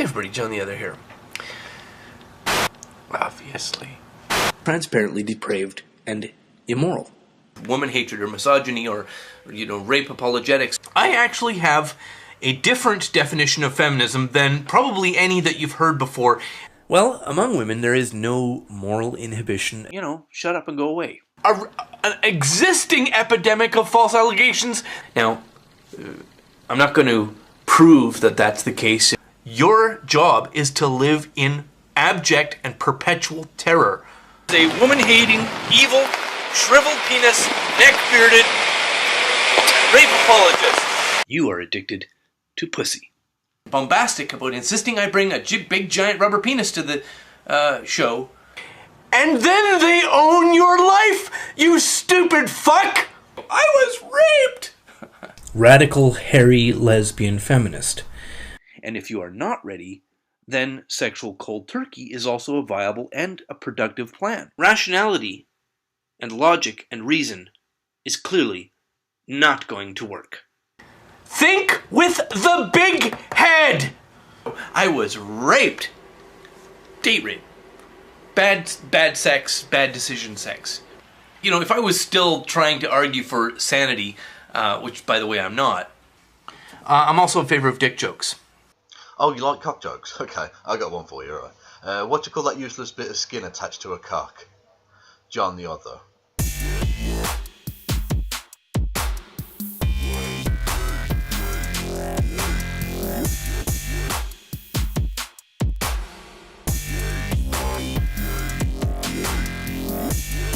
everybody, John the Other here. Obviously. Transparently depraved and immoral. Woman hatred or misogyny or, rape apologetics. I actually have a different definition of feminism than probably any that you've heard before. Well, among women, there is no moral inhibition. Shut up and go away. An existing epidemic of false allegations. Now, I'm not going to prove that that's the case. Your job is to live in abject and perpetual terror. A woman-hating, evil, shriveled penis, neck-bearded, rape apologist. You are addicted to pussy. Bombastic about insisting I bring a big giant rubber penis to the show. And then they own your life, you stupid fuck! I was raped! Radical, hairy, lesbian feminist. And if you are not ready, then sexual cold turkey is also a viable and a productive plan. Rationality and logic and reason is clearly not going to work. Think with the big head! I was raped. Date rape. Bad sex, bad decision sex. If I was still trying to argue for sanity, which by the way I'm not, I'm also in favor of dick jokes. Oh, you like cock jokes? Okay, I got one for you, alright. What do you call that useless bit of skin attached to a cock? John the Other.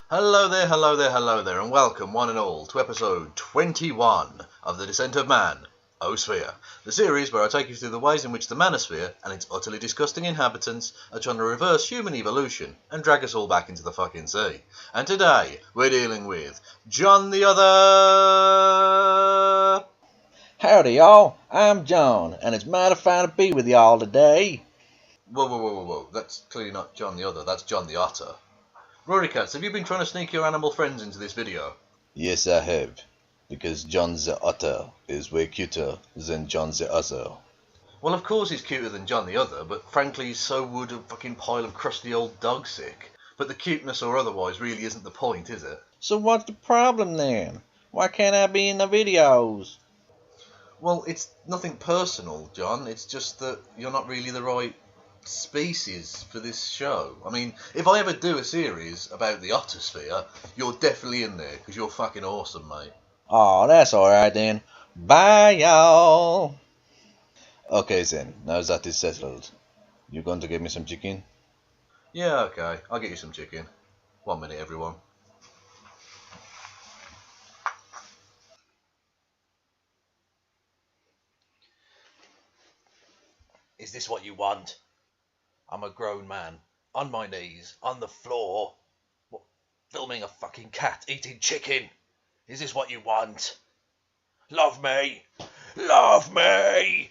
Hello there, and welcome one and all to episode 21 of The Descent of Man-osphere, the series where I take you through the ways in which the Man-osphere and its utterly disgusting inhabitants are trying to reverse human evolution and drag us all back into the fucking sea. And today, we're dealing with John the Other! Howdy y'all, I'm John, and it's mighty fine to be with y'all today. Whoa, that's clearly not John the Other, that's John the Otter. Rory Cats, have you been trying to sneak your animal friends into this video? Yes, I have, because John the Otter is way cuter than John the Other. Well, of course he's cuter than John the Other, but frankly so would a fucking pile of crusty old dog sick. But the cuteness or otherwise really isn't the point, is it? So what's the problem then? Why can't I be in the videos? Well, it's nothing personal, John, it's just that you're not really the right species for this show. I mean, if I ever do a series about the Ottosphere, you're definitely in there, because you're fucking awesome, mate. Aw, that's alright then. Bye, y'all. Okay then, now that is settled, you going to give me some chicken? Yeah, okay, I'll get you some chicken. 1 minute, everyone. Is this what you want? I'm a grown man, on my knees, on the floor, filming a fucking cat eating chicken. Is this what you want? Love me! Love me!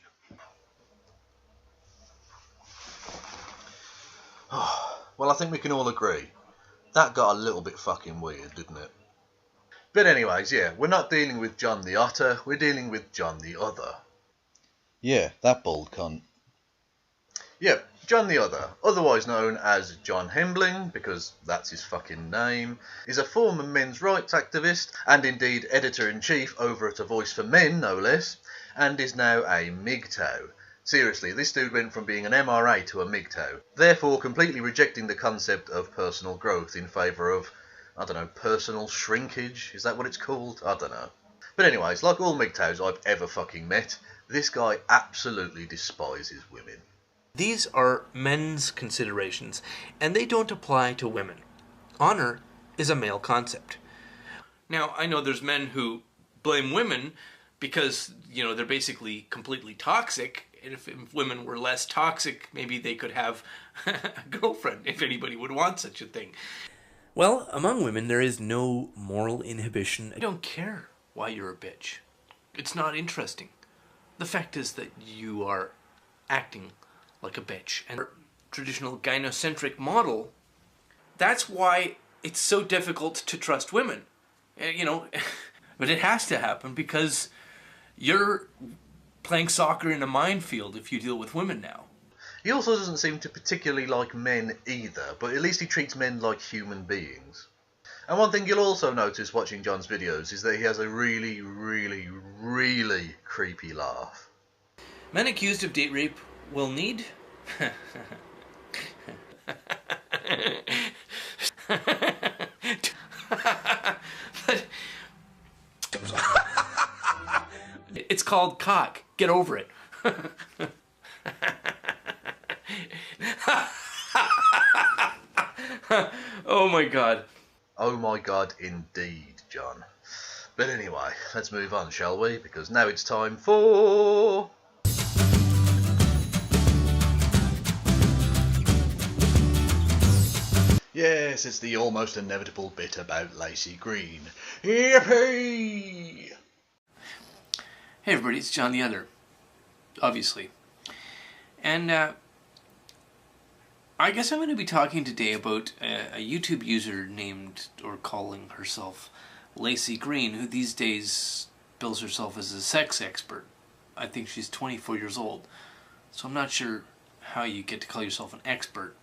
Well, I think we can all agree. That got a little bit fucking weird, didn't it? But anyways, yeah, we're not dealing with John the Otter, we're dealing with John the Other. Yeah, that bold cunt. Yep, John the Other, otherwise known as John Hembling, because that's his fucking name, is a former men's rights activist, and indeed editor-in-chief over at A Voice for Men, no less, and is now a MGTOW. Seriously, this dude went from being an MRA to a MGTOW, therefore completely rejecting the concept of personal growth in favour of, I don't know, personal shrinkage? Is that what it's called? I don't know. But anyways, like all MGTOWs I've ever fucking met, this guy absolutely despises women. These are men's considerations, and they don't apply to women. Honor is a male concept. Now, I know there's men who blame women because, they're basically completely toxic, and if women were less toxic, maybe they could have a girlfriend, if anybody would want such a thing. Well, among women, there is no moral inhibition. I don't care why you're a bitch. It's not interesting. The fact is that you are acting like a bitch. And traditional gynocentric model, that's why it's so difficult to trust women. But it has to happen because you're playing soccer in a minefield if you deal with women now. He also doesn't seem to particularly like men either, but at least he treats men like human beings. And one thing you'll also notice watching John's videos is that he has a really, really, really creepy laugh. Men accused of date rape will need... It's called cock. Get over it. Oh my god. Oh my god, indeed, John. But anyway, let's move on, shall we? Because now it's time for... Yes, it's the almost inevitable bit about Lacey Green. Yippee! Hey everybody, it's John the Other. Obviously. And I guess I'm going to be talking today about a YouTube user named, or calling herself, Lacey Green, who these days bills herself as a sex expert. I think she's 24 years old. So I'm not sure how you get to call yourself an expert.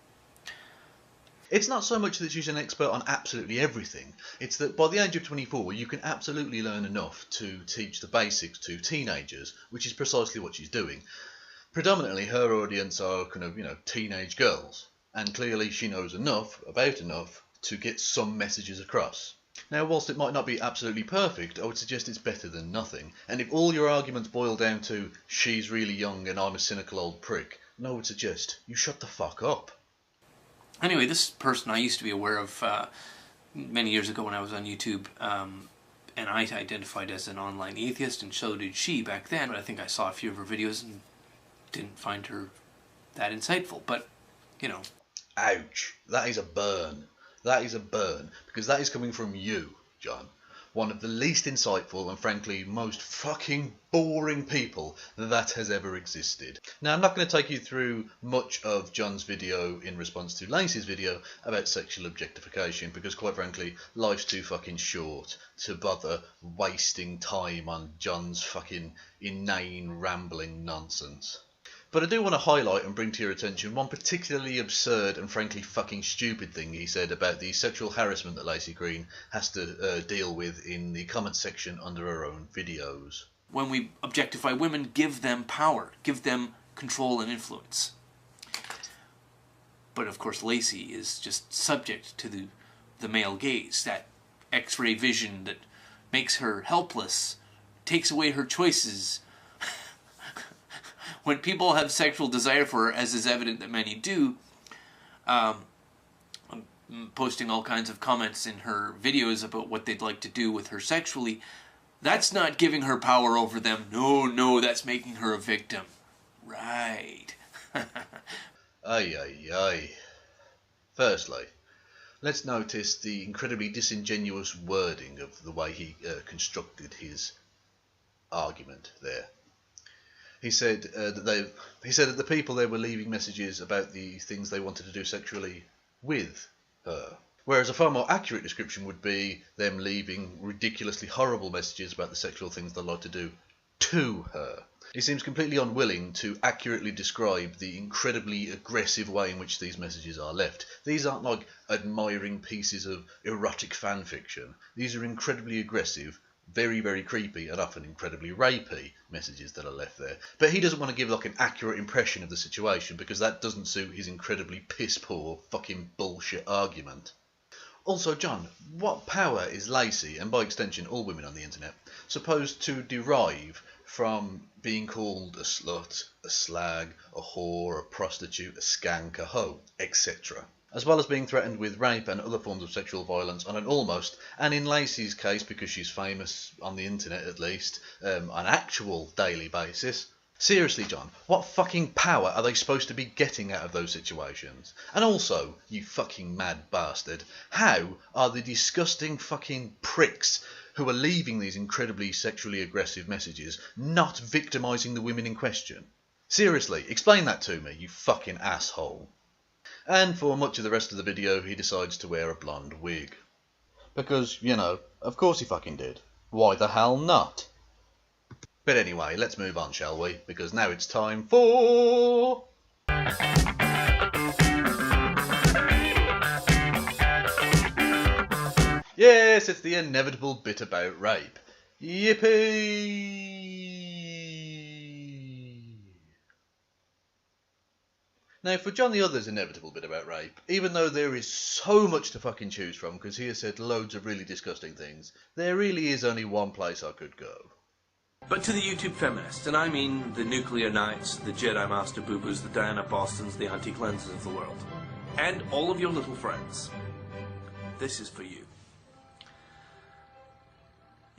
It's not so much that she's an expert on absolutely everything. It's that by the age of 24, you can absolutely learn enough to teach the basics to teenagers, which is precisely what she's doing. Predominantly, her audience are kind of, teenage girls. And clearly she knows enough to get some messages across. Now, whilst it might not be absolutely perfect, I would suggest it's better than nothing. And if all your arguments boil down to, she's really young and I'm a cynical old prick, then I would suggest you shut the fuck up. Anyway, this person I used to be aware of many years ago when I was on YouTube, and I identified as an online atheist, and so did she back then. But I think I saw a few of her videos and didn't find her that insightful, but, Ouch. That is a burn. That is a burn, because that is coming from you, John. One of the least insightful and frankly most fucking boring people that has ever existed. Now, I'm not going to take you through much of John's video in response to Lacey's video about sexual objectification, because quite frankly, life's too fucking short to bother wasting time on John's fucking inane rambling nonsense. But I do want to highlight and bring to your attention one particularly absurd and frankly fucking stupid thing he said about the sexual harassment that Lacey Green has to deal with in the comment section under her own videos. When we objectify women, give them power, give them control and influence. But of course Lacey is just subject to the male gaze, that X-ray vision that makes her helpless, takes away her choices. When people have sexual desire for her, as is evident that many do, I'm posting all kinds of comments in her videos about what they'd like to do with her sexually, that's not giving her power over them. No, that's making her a victim. Right. Ay. Firstly, let's notice the incredibly disingenuous wording of the way he constructed his argument there. He said that the people there were leaving messages about the things they wanted to do sexually with her. Whereas a far more accurate description would be them leaving ridiculously horrible messages about the sexual things they'd like to do to her. He seems completely unwilling to accurately describe the incredibly aggressive way in which these messages are left. These aren't like admiring pieces of erotic fan fiction. These are incredibly aggressive, very, very creepy and often incredibly rapey messages that are left there. But he doesn't want to give like an accurate impression of the situation because that doesn't suit his incredibly piss-poor fucking bullshit argument. Also, John, what power is Lacey, and by extension all women on the internet, supposed to derive from being called a slut, a slag, a whore, a prostitute, a skank, a hoe, etc.? As well as being threatened with rape and other forms of sexual violence on an almost, and in Lacey's case, because she's famous on the internet at least, an actual daily basis. Seriously, John, what fucking power are they supposed to be getting out of those situations? And also, you fucking mad bastard, how are the disgusting fucking pricks who are leaving these incredibly sexually aggressive messages not victimising the women in question? Seriously, explain that to me, you fucking asshole. And for much of the rest of the video, he decides to wear a blonde wig. Because, of course he fucking did. Why the hell not? But anyway, let's move on, shall we? Because now it's time for... yes, it's the inevitable bit about rape. Yippee! Now, for John the Other's inevitable bit about rape, even though there is so much to fucking choose from, because he has said loads of really disgusting things, there really is only one place I could go. But to the YouTube feminists, and I mean the Nuclear Knights, the Jedi Master Boo-Boos, the Diana Bostons, the Auntie Cleanses of the world, and all of your little friends, this is for you.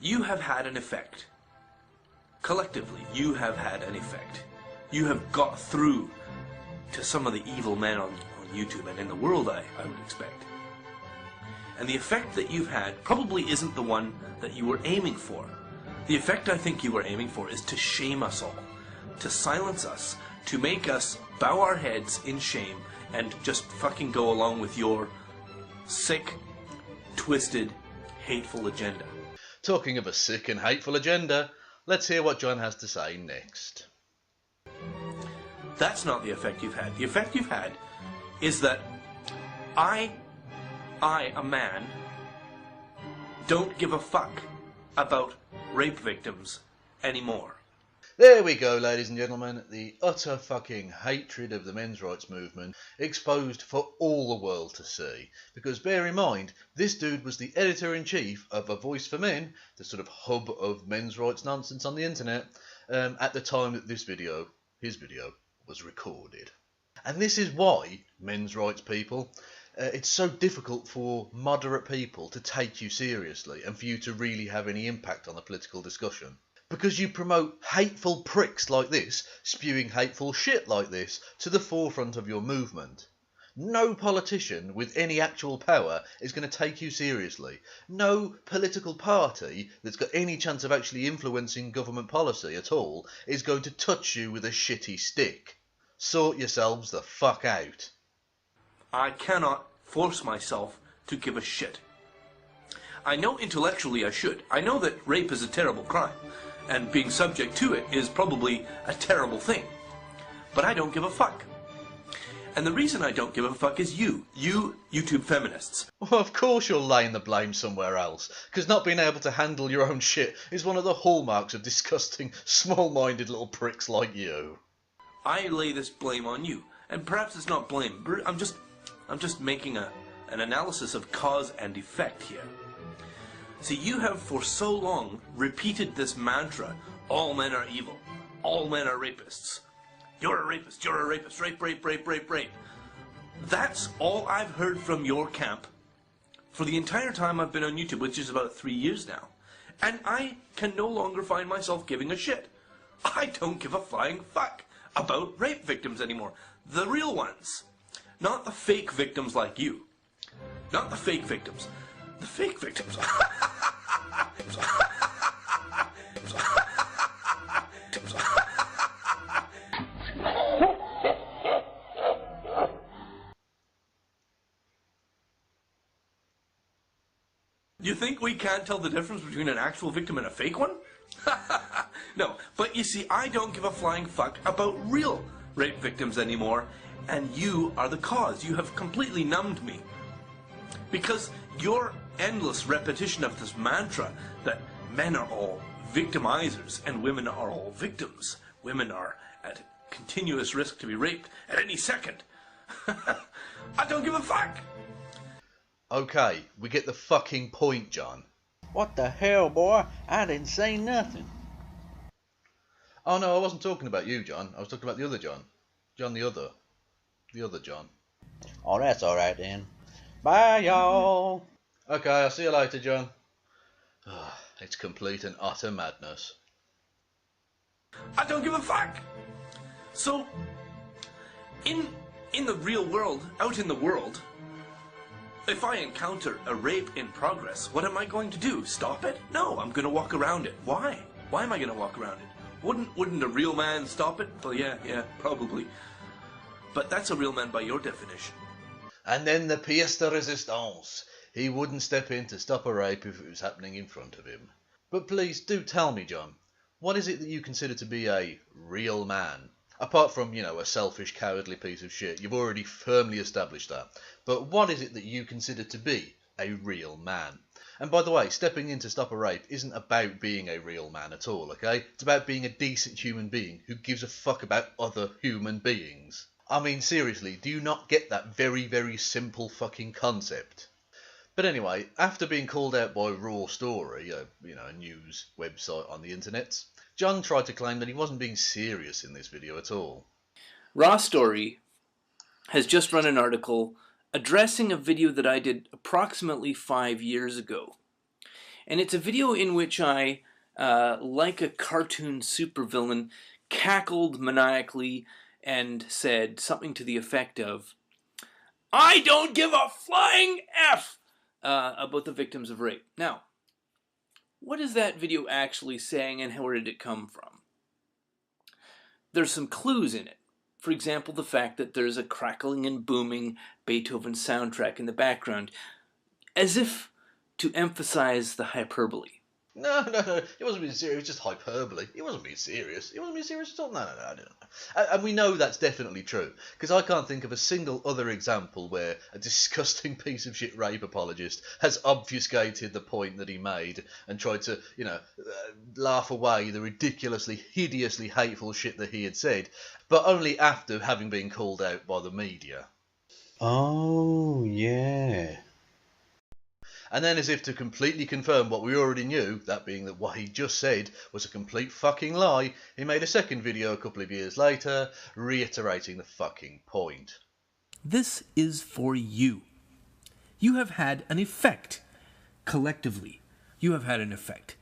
You have had an effect. Collectively, you have had an effect. You have got through to some of the evil men on YouTube and in the world, I would expect. And the effect that you've had probably isn't the one that you were aiming for. The effect I think you were aiming for is to shame us all, to silence us, to make us bow our heads in shame and just fucking go along with your sick, twisted, hateful agenda. Talking of a sick and hateful agenda, let's hear what John has to say next. That's not the effect you've had. The effect you've had is that I, a man, don't give a fuck about rape victims anymore. There we go, ladies and gentlemen, the utter fucking hatred of the men's rights movement exposed for all the world to see. Because bear in mind, this dude was the editor-in-chief of A Voice for Men, the sort of hub of men's rights nonsense on the internet, at the time that his video was recorded. And this is why, men's rights people, it's so difficult for moderate people to take you seriously and for you to really have any impact on the political discussion. Because you promote hateful pricks like this, spewing hateful shit like this, to the forefront of your movement. No politician with any actual power is going to take you seriously. No political party that's got any chance of actually influencing government policy at all is going to touch you with a shitty stick. Sort yourselves the fuck out. I cannot force myself to give a shit. I know intellectually I should. I know that rape is a terrible crime, and being subject to it is probably a terrible thing. But I don't give a fuck. And the reason I don't give a fuck is you YouTube feminists. Well, of course you're laying the blame somewhere else, because not being able to handle your own shit is one of the hallmarks of disgusting, small-minded little pricks like you. I lay this blame on you, and perhaps it's not blame. I'm just making an analysis of cause and effect here. See, you have for so long repeated this mantra, all men are evil, all men are rapists. You're a rapist, rape, rape, rape, rape, rape. That's all I've heard from your camp for the entire time I've been on YouTube, which is about 3 years now. And I can no longer find myself giving a shit. I don't give a flying fuck about rape victims anymore. The real ones. Not the fake victims like you. Not the fake victims. The fake victims. You think we can't tell the difference between an actual victim and a fake one? No, but you see, I don't give a flying fuck about real rape victims anymore, and you are the cause. You have completely numbed me. Because your endless repetition of this mantra that men are all victimizers and women are all victims. Women are at continuous risk to be raped at any second. I don't give a fuck. Okay, we get the fucking point, John. What the hell, boy? I didn't say nothing. Oh no, I wasn't talking about you, John. I was talking about the other John. John the other. The other John. Oh, that's alright then. Bye, y'all. Okay, I'll see you later, John. It's complete and utter madness. I don't give a fuck. So, in the real world, out in the world, if I encounter a rape in progress, what am I going to do? Stop it? No, I'm going to walk around it. Why? Why am I going to walk around it? Wouldn't a real man stop it? Well, yeah, probably. But that's a real man by your definition. And then the pièce de résistance. He wouldn't step in to stop a rape if it was happening in front of him. But please do tell me, John, what is it that you consider to be a real man? Apart from, a selfish, cowardly piece of shit. You've already firmly established that. But what is it that you consider to be a real man? And by the way, stepping in to stop a rape isn't about being a real man at all, okay? It's about being a decent human being who gives a fuck about other human beings. I mean, seriously, do you not get that very, very simple fucking concept? But anyway, after being called out by Raw Story, a news website on the internet, John tried to claim that he wasn't being serious in this video at all. Raw Story has just run an article addressing a video that I did approximately 5 years ago. And it's a video in which I, like a cartoon supervillain, cackled maniacally and said something to the effect of, "I don't give a flying F!" About the victims of rape. Now, what is that video actually saying, and where did it come from? There's some clues in it. For example, the fact that there's a crackling and booming Beethoven soundtrack in the background, as if to emphasize the hyperbole. No, it wasn't being serious, it was just hyperbole. It wasn't being serious. It wasn't being serious at all. No, I don't know. And we know that's definitely true, because I can't think of a single other example where a disgusting piece of shit rape apologist has obfuscated the point that he made and tried to, laugh away the ridiculously, hideously hateful shit that he had said, but only after having been called out by the media. Oh, yeah. And then, as if to completely confirm what we already knew, that being that what he just said was a complete fucking lie, he made a second video a couple of years later, reiterating the fucking point. This is for you. You have had an effect. Collectively, you have had an effect.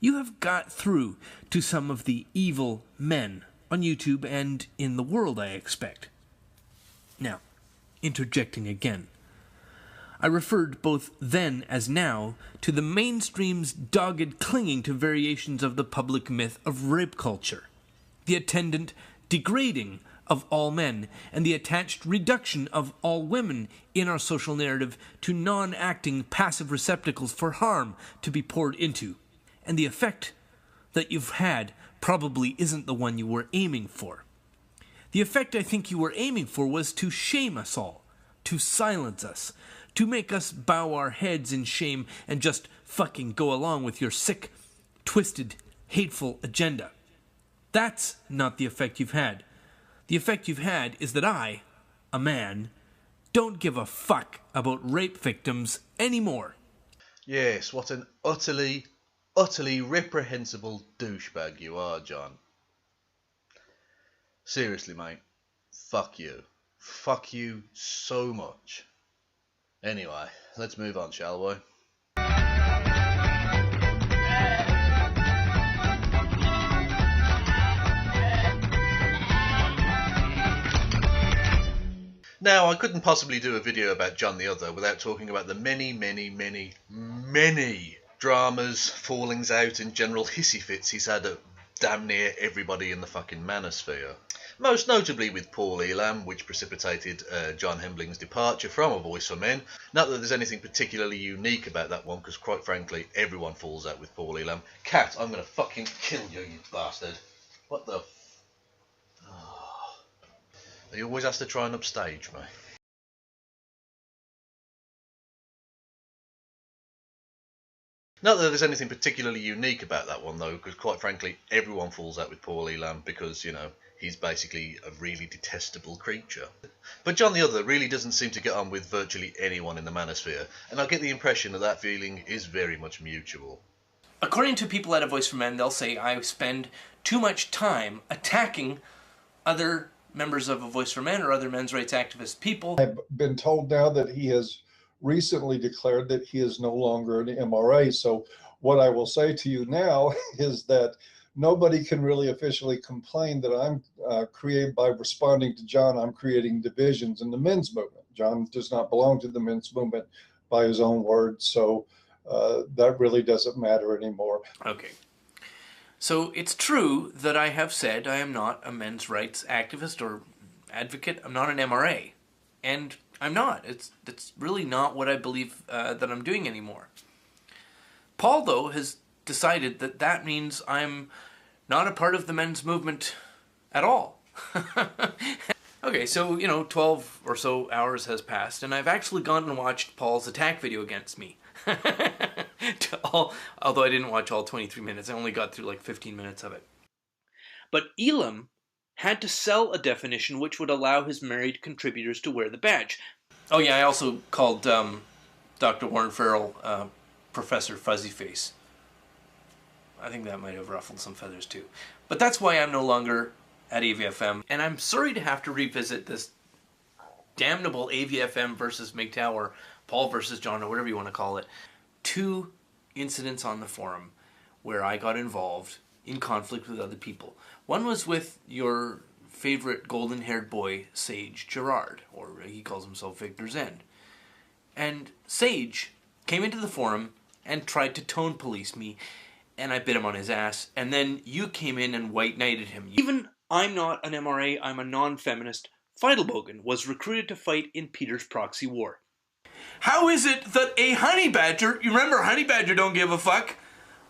You have got through to some of the evil men on YouTube and in the world, I expect. Now, interjecting again. I referred both then as now to the mainstream's dogged clinging to variations of the public myth of rape culture, the attendant degrading of all men, and the attached reduction of all women in our social narrative to non-acting passive receptacles for harm to be poured into. And the effect that you've had probably isn't the one you were aiming for. The effect I think you were aiming for was to shame us all, to silence us, to make us bow our heads in shame and just fucking go along with your sick, twisted, hateful agenda. That's not the effect you've had. The effect you've had is that I, a man, don't give a fuck about rape victims anymore. Yes, what an utterly, utterly reprehensible douchebag you are, John. Seriously, mate. Fuck you. Fuck you so much. Anyway, let's move on, shall we? Now, I couldn't possibly do a video about John the Other without talking about the many, many, many, many dramas, fallings out, and general hissy fits he's had at damn near everybody in the fucking Man-osphere. Most notably with Paul Elam, which precipitated John Hembling's departure from A Voice for Men. Not that there's anything particularly unique about that one, because quite frankly, everyone falls out with Paul Elam. Cat, I'm gonna fucking kill you, you bastard. What the He always has to try and upstage me. Not that there's anything particularly unique about that one, though, because quite frankly, everyone falls out with Paul Elam because, he's basically a really detestable creature. But John the Other really doesn't seem to get on with virtually anyone in the manosphere, and I get the impression that that feeling is very much mutual. According to people at A Voice for Men, they'll say I spend too much time attacking other members of A Voice for Men or other men's rights activist people. I've been told now that he has recently declared that he is no longer an MRA. So what I will say to you now is that nobody can really officially complain that I'm by responding to John, I'm creating divisions in the men's movement. John does not belong to the men's movement by his own words. So that really doesn't matter anymore. Okay. So it's true that I have said I am not a men's rights activist or advocate. I'm not an MRA. And I'm not. It's really not what I believe that I'm doing anymore. Paul, though, has decided that that means I'm not a part of the men's movement at all. Okay, so, 12 or so hours has passed, and I've actually gone and watched Paul's attack video against me. Although I didn't watch all 23 minutes. I only got through like 15 minutes of it. But Elam had to sell a definition which would allow his married contributors to wear the badge. Oh yeah, I also called Dr. Warren Farrell Professor Fuzzyface. I think that might have ruffled some feathers too. But that's why I'm no longer at AVFM, and I'm sorry to have to revisit this damnable AVFM versus MGTOW, or Paul versus John, or whatever you want to call it. 2 incidents on the forum where I got involved in conflict with other people. One was with your favorite golden-haired boy, Sage Gerard, or he calls himself Victor Zend. And Sage came into the forum and tried to tone police me, and I bit him on his ass, and then you came in and white-knighted him. Even I'm not an MRA, I'm a non-feminist, Feidelbogen was recruited to fight in Peter's proxy war. How is it that a honey badger, you remember honey badger don't give a fuck,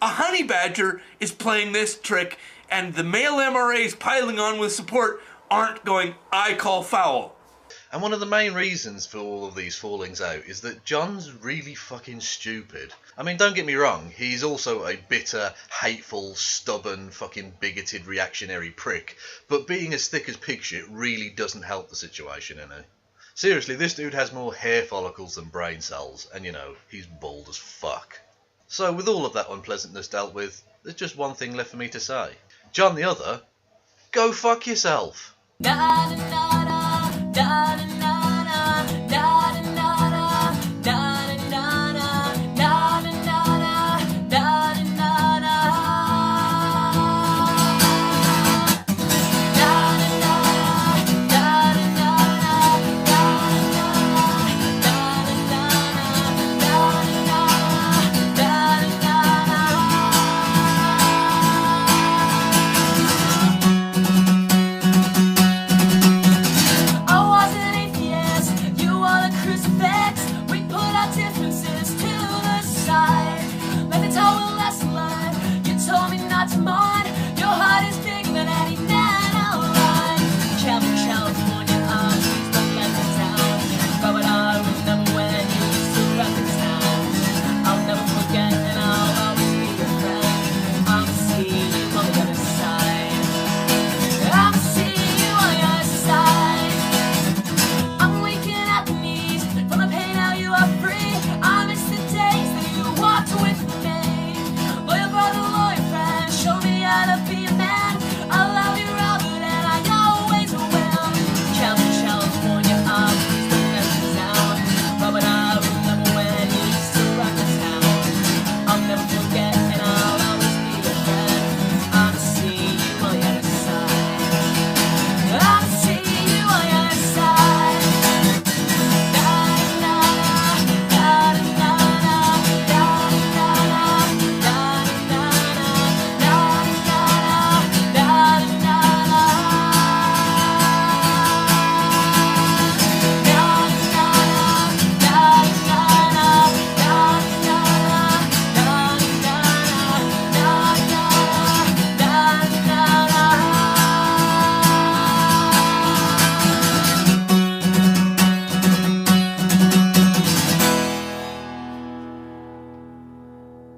a honey badger is playing this trick, and the male MRAs piling on with support aren't going, I call foul? And one of the main reasons for all of these fallings out is that John's really fucking stupid. I mean, don't get me wrong, he's also a bitter, hateful, stubborn, fucking bigoted, reactionary prick, but being as thick as pig shit really doesn't help the situation, innit? Seriously, this dude has more hair follicles than brain cells, and he's bald as fuck. So with all of that unpleasantness dealt with, there's just one thing left for me to say. John the Other, go fuck yourself.